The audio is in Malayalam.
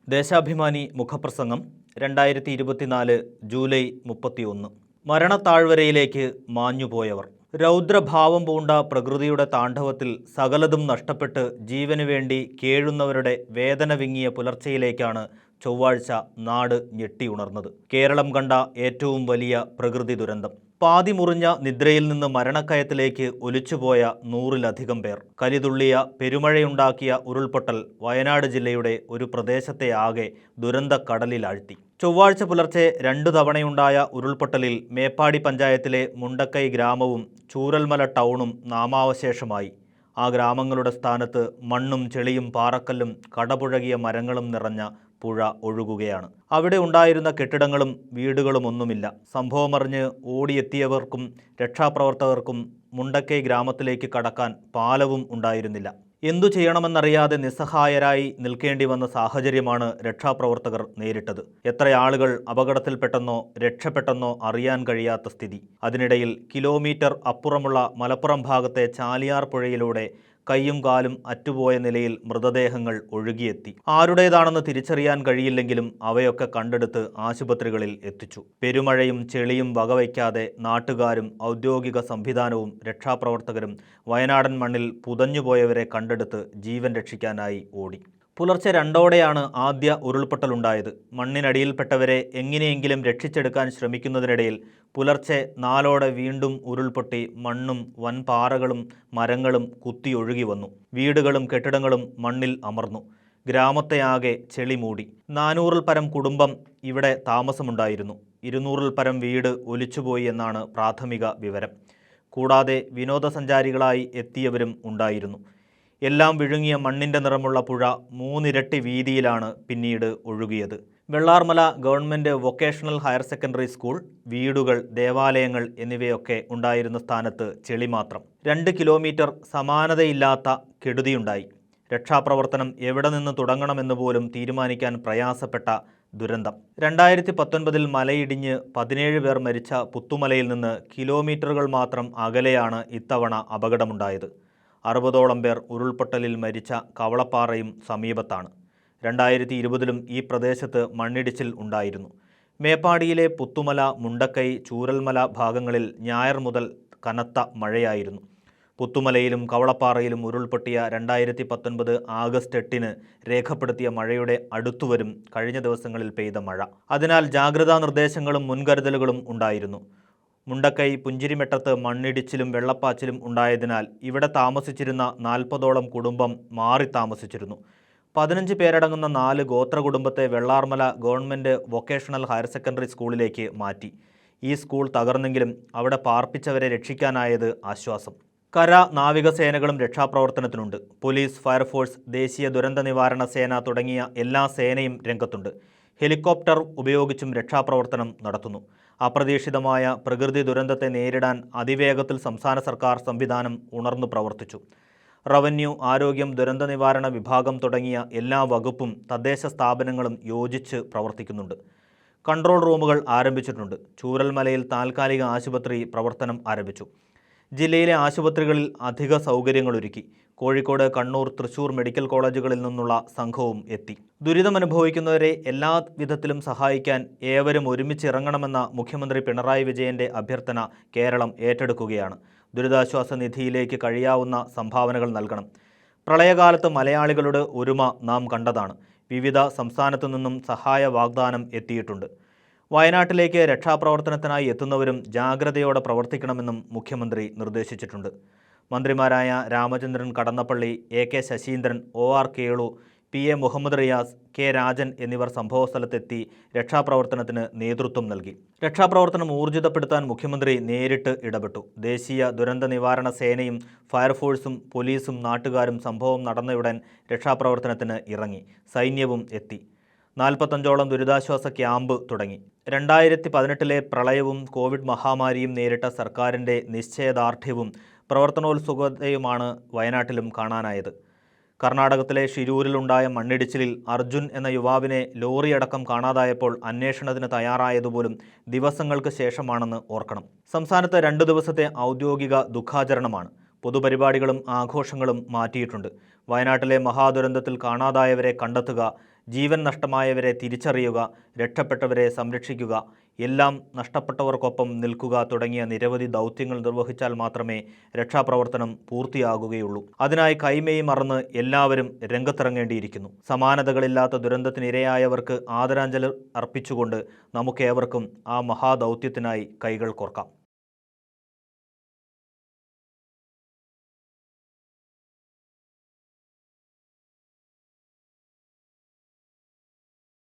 ദേശാഭിമാനി മുഖപ്രസംഗം 2024 ജൂലൈ 31. മരണത്താഴ്വരയിലേക്ക് മാഞ്ഞുപോയവർ. രൗദ്രഭാവം പൂണ്ട പ്രകൃതിയുടെ താണ്ഡവത്തിൽ സകലതും നഷ്ടപ്പെട്ട് ജീവനു വേണ്ടി കേഴുന്നവരുടെ വേദന വിങ്ങിയ പുലർച്ചയിലേക്കാണ് ചൊവ്വാഴ്ച നാട് ഞെട്ടിയുണർന്നത്. കേരളം കണ്ട ഏറ്റവും വലിയ പ്രകൃതി ദുരന്തം. പാതി മുറിഞ്ഞ നിദ്രയിൽ നിന്ന് മരണക്കയത്തിലേക്ക് ഒലിച്ചുപോയ 100-ലധികം പേർ. കലിതുള്ളിയ പെരുമഴയുണ്ടാക്കിയ ഉരുൾപൊട്ടൽ വയനാട് ജില്ലയുടെ ഒരു പ്രദേശത്തെ ആകെ ദുരന്തക്കടലിലാഴ്ത്തി. ചൊവ്വാഴ്ച പുലർച്ചെ 2 തവണയുണ്ടായ ഉരുൾപൊട്ടലിൽ മേപ്പാടി പഞ്ചായത്തിലെ മുണ്ടക്കൈ ഗ്രാമവും ചൂരൽമല ടൗണും നാമാവശേഷമായി. ആ ഗ്രാമങ്ങളുടെ സ്ഥാനത്ത് മണ്ണും ചെളിയും പാറക്കല്ലും കടപുഴകിയ മരങ്ങളും നിറഞ്ഞ പുഴ ഒഴുകുകയാണ്. അവിടെ ഉണ്ടായിരുന്ന കെട്ടിടങ്ങളും വീടുകളുമൊന്നുമില്ല. സംഭവമറിഞ്ഞ് ഓടിയെത്തിയവർക്കും രക്ഷാപ്രവർത്തകർക്കും മുണ്ടക്കൈ ഗ്രാമത്തിലേക്ക് കടക്കാൻ പാലവും ഉണ്ടായിരുന്നില്ല. എന്തു ചെയ്യണമെന്നറിയാതെ നിസ്സഹായരായി നിൽക്കേണ്ടി വന്ന സാഹചര്യമാണ് രക്ഷാപ്രവർത്തകർ നേരിട്ടത്. എത്ര ആളുകൾ അപകടത്തിൽപ്പെട്ടെന്നോ രക്ഷപ്പെട്ടെന്നോ അറിയാൻ കഴിയാത്ത സ്ഥിതി. അതിനിടയിൽ കിലോമീറ്റർ അപ്പുറമുള്ള മലപ്പുറം ഭാഗത്തെ ചാലിയാർ പുഴയിലൂടെ കൈയും കാലും അറ്റുപോയ നിലയിൽ മൃതദേഹങ്ങൾ ഒഴുകിയെത്തി. ആരുടേതാണെന്ന് തിരിച്ചറിയാൻ കഴിയില്ലെങ്കിലും അവയൊക്കെ കണ്ടെടുത്ത് ആശുപത്രികളിൽ എത്തിച്ചു. പെരുമഴയും ചെളിയും വകവയ്ക്കാതെ നാട്ടുകാരും ഔദ്യോഗിക സംവിധാനവും രക്ഷാപ്രവർത്തകരും വയനാടൻ മണ്ണിൽ പുതഞ്ഞുപോയവരെ കണ്ടെടുത്ത് ജീവൻ രക്ഷിക്കാനായി ഓടി. പുലർച്ചെ 2ഓടെയാണ് ആദ്യ ഉരുൾപൊട്ടലുണ്ടായത്. മണ്ണിനടിയിൽപ്പെട്ടവരെ എങ്ങനെയെങ്കിലും രക്ഷിച്ചെടുക്കാൻ ശ്രമിക്കുന്നതിനിടയിൽ പുലർച്ചെ 4ഓടെ വീണ്ടും ഉരുൾപൊട്ടി മണ്ണും വൻപാറകളും മരങ്ങളും കുത്തിയൊഴുകി വന്നു. വീടുകളും കെട്ടിടങ്ങളും മണ്ണിൽ അമർന്നു. ഗ്രാമത്തെ ആകെ ചെളി മൂടി. 400-ൽ പരം കുടുംബം ഇവിടെ താമസമുണ്ടായിരുന്നു. 200-ൽ പരം വീട് ഒലിച്ചുപോയി എന്നാണ് പ്രാഥമിക വിവരം. കൂടാതെ വിനോദസഞ്ചാരികളായി എത്തിയവരും ഉണ്ടായിരുന്നു. എല്ലാം വിഴുങ്ങിയ മണ്ണിൻ്റെ നിറമുള്ള പുഴ 3 ഇരട്ടി വീതിയിലാണ് പിന്നീട് ഒഴുകിയത്. Vellarmala government vocational higher secondary school, വീടുകൾ, ദേവാലയങ്ങൾ എന്നിവയൊക്കെ ഉണ്ടായിരുന്ന സ്ഥാനത്ത് ചെളി മാത്രം. 2 കിലോമീറ്റർ സമാനതയില്ലാത്ത കെടുതിയുണ്ടായി. രക്ഷാപ്രവർത്തനം എവിടെ നിന്ന് തുടങ്ങണമെന്ന് പോലും തീരുമാനിക്കാൻ പ്രയാസപ്പെട്ട ദുരന്തം. 2019-ൽ മലയിടിഞ്ഞ് 17 പേർ മരിച്ച പുത്തുമലയിൽ നിന്ന് കിലോമീറ്ററുകൾ മാത്രം അകലെയാണ് ഇത്തവണ അപകടമുണ്ടായത്. 60ഓളം പേർ ഉരുൾപൊട്ടലിൽ മരിച്ച കവളപ്പാറയും സമീപത്താണ്. 2020-ലും ഈ പ്രദേശത്ത് മണ്ണിടിച്ചിൽ ഉണ്ടായിരുന്നു. മേപ്പാടിയിലെ പുത്തുമല, മുണ്ടക്കൈ, ചൂരൽമല ഭാഗങ്ങളിൽ ഞായർ മുതൽ കനത്ത മഴയായിരുന്നു. പുത്തുമലയിലും കവളപ്പാറയിലും ഉരുൾപൊട്ടിയ 2019 ആഗസ്റ്റ് 8-ന് രേഖപ്പെടുത്തിയ മഴയുടെ അടുത്തുവരും കഴിഞ്ഞ ദിവസങ്ങളിൽ പെയ്ത മഴ. അതിനാൽ ജാഗ്രതാ നിർദ്ദേശങ്ങളും മുൻകരുതലുകളും ഉണ്ടായിരുന്നു. മുണ്ടക്കൈ പുഞ്ചിരിമെട്ടത്ത് മണ്ണിടിച്ചിലും വെള്ളപ്പാച്ചിലും ഉണ്ടായതിനാൽ ഇവിടെ താമസിച്ചിരുന്ന 40ഓളം കുടുംബം മാറി താമസിച്ചിരുന്നു. 15 പേരടങ്ങുന്ന 4 ഗോത്ര കുടുംബത്തെ Vellarmala government vocational higher secondary സ്കൂളിലേക്ക് മാറ്റി. ഈ സ്കൂൾ തകർന്നെങ്കിലും അവിടെ പാർപ്പിച്ചവരെ രക്ഷിക്കാനായത് ആശ്വാസം. കര, നാവികസേനകളും രക്ഷാപ്രവർത്തനത്തിനുണ്ട്. പോലീസ്, ഫയർഫോഴ്സ്, ദേശീയ ദുരന്ത നിവാരണ സേന തുടങ്ങിയ എല്ലാ സേനയും രംഗത്തുണ്ട്. ഹെലികോപ്റ്റർ ഉപയോഗിച്ചും രക്ഷാപ്രവർത്തനം നടത്തുന്നു. അപ്രതീക്ഷിതമായ പ്രകൃതി ദുരന്തത്തെ നേരിടാൻ അതിവേഗത്തിൽ സംസ്ഥാന സർക്കാർ സംവിധാനം ഉണർന്നു പ്രവർത്തിച്ചു. റവന്യൂ, ആരോഗ്യം, ദുരന്ത നിവാരണ വിഭാഗം തുടങ്ങിയ എല്ലാ വകുപ്പും തദ്ദേശ സ്ഥാപനങ്ങളും യോജിച്ച് പ്രവർത്തിക്കുന്നുണ്ട്. കൺട്രോൾ റൂമുകൾ ആരംഭിച്ചിട്ടുണ്ട്. ചൂരൽമലയിൽ താൽക്കാലിക ആശുപത്രി പ്രവർത്തനം ആരംഭിച്ചു. ജില്ലയിലെ ആശുപത്രികളിൽ അധിക സൗകര്യങ്ങളൊരുക്കി. കോഴിക്കോട്, കണ്ണൂർ, തൃശൂർ മെഡിക്കൽ കോളേജുകളിൽ നിന്നുള്ള സംഘവും എത്തി. ദുരിതമനുഭവിക്കുന്നവരെ എല്ലാ വിധത്തിലും സഹായിക്കാൻ ഏവരും ഒരുമിച്ചിറങ്ങണമെന്ന മുഖ്യമന്ത്രി പിണറായി വിജയൻ്റെ അഭ്യർത്ഥന കേരളം ഏറ്റെടുക്കുകയാണ്. ദുരിതാശ്വാസ നിധിയിലേക്ക് കഴിയാവുന്ന സംഭാവനകൾ നൽകണം. പ്രളയകാലത്ത് മലയാളികളുടെ ഒരുമ നാം കണ്ടതാണ്. വിവിധ സംസ്ഥാനത്തു നിന്നും സഹായ വാഗ്ദാനം എത്തിയിട്ടുണ്ട്. വയനാട്ടിലേക്ക് രക്ഷാപ്രവർത്തനത്തിനായി എത്തുന്നവരും ജാഗ്രതയോടെ പ്രവർത്തിക്കണമെന്നും മുഖ്യമന്ത്രി നിർദ്ദേശിച്ചിട്ടുണ്ട്. മന്ത്രിമാരായ Ramachandran Kadannappally, AK Saseendran, OR Kelu, PA Muhammad Riyas, K Rajan എന്നിവർ സംഭവസ്ഥലത്തെത്തി രക്ഷാപ്രവർത്തനത്തിന് നേതൃത്വം നൽകി. രക്ഷാപ്രവർത്തനം ഊർജിതപ്പെടുത്താൻ മുഖ്യമന്ത്രി നേരിട്ട് ഇടപെട്ടു. ദേശീയ ദുരന്ത നിവാരണ സേനയും ഫയർഫോഴ്സും പോലീസും നാട്ടുകാരും സംഭവം നടന്നയുടൻ രക്ഷാപ്രവർത്തനത്തിന് ഇറങ്ങി. സൈന്യവും എത്തി. 45ഓളം ദുരിതാശ്വാസ ക്യാമ്പ് തുടങ്ങി. 2018-ലെ പ്രളയവും കോവിഡ് മഹാമാരിയും നേരിട്ട സർക്കാരിൻ്റെ നിശ്ചയദാർഢ്യവും പ്രവർത്തനോത്സുകതയുമാണ് വയനാട്ടിലും കാണാനായത്. കർണാടകത്തിലെ ഷിരൂരിലുണ്ടായ മണ്ണിടിച്ചിലിൽ അർജുൻ എന്ന യുവാവിനെ ലോറിയടക്കം കാണാതായപ്പോൾ അന്വേഷണത്തിന് തയ്യാറായതുപോലും ദിവസങ്ങൾക്ക് ശേഷമാണെന്ന് ഓർക്കണം. സംസ്ഥാനത്ത് 2 ദിവസത്തെ ഔദ്യോഗിക ദുഃഖാചരണമാണ്. പൊതുപരിപാടികളും ആഘോഷങ്ങളും മാറ്റിയിട്ടുണ്ട്. വയനാട്ടിലെ മഹാദുരന്തത്തിൽ കാണാതായവരെ കണ്ടെത്തുക, ജീവൻ നഷ്ടമായവരെ തിരിച്ചറിയുക, രക്ഷപ്പെട്ടവരെ സംരക്ഷിക്കുക, എല്ലാം നഷ്ടപ്പെട്ടവർക്കൊപ്പം നിൽക്കുക തുടങ്ങിയ നിരവധി ദൗത്യങ്ങൾ നിർവഹിച്ചാൽ മാത്രമേ രക്ഷാപ്രവർത്തനം പൂർത്തിയാകുകയുള്ളൂ. അതിനായി കൈമേയ് മറന്ന് എല്ലാവരും രംഗത്തിറങ്ങേണ്ടിയിരിക്കുന്നു. സമാനതകളില്ലാത്ത ദുരന്തത്തിനിരയായവർക്ക് ആദരാഞ്ജലി അർപ്പിച്ചുകൊണ്ട് നമുക്കേവർക്കും ആ മഹാദൗത്യത്തിനായി കൈകൾ കോർക്കാം.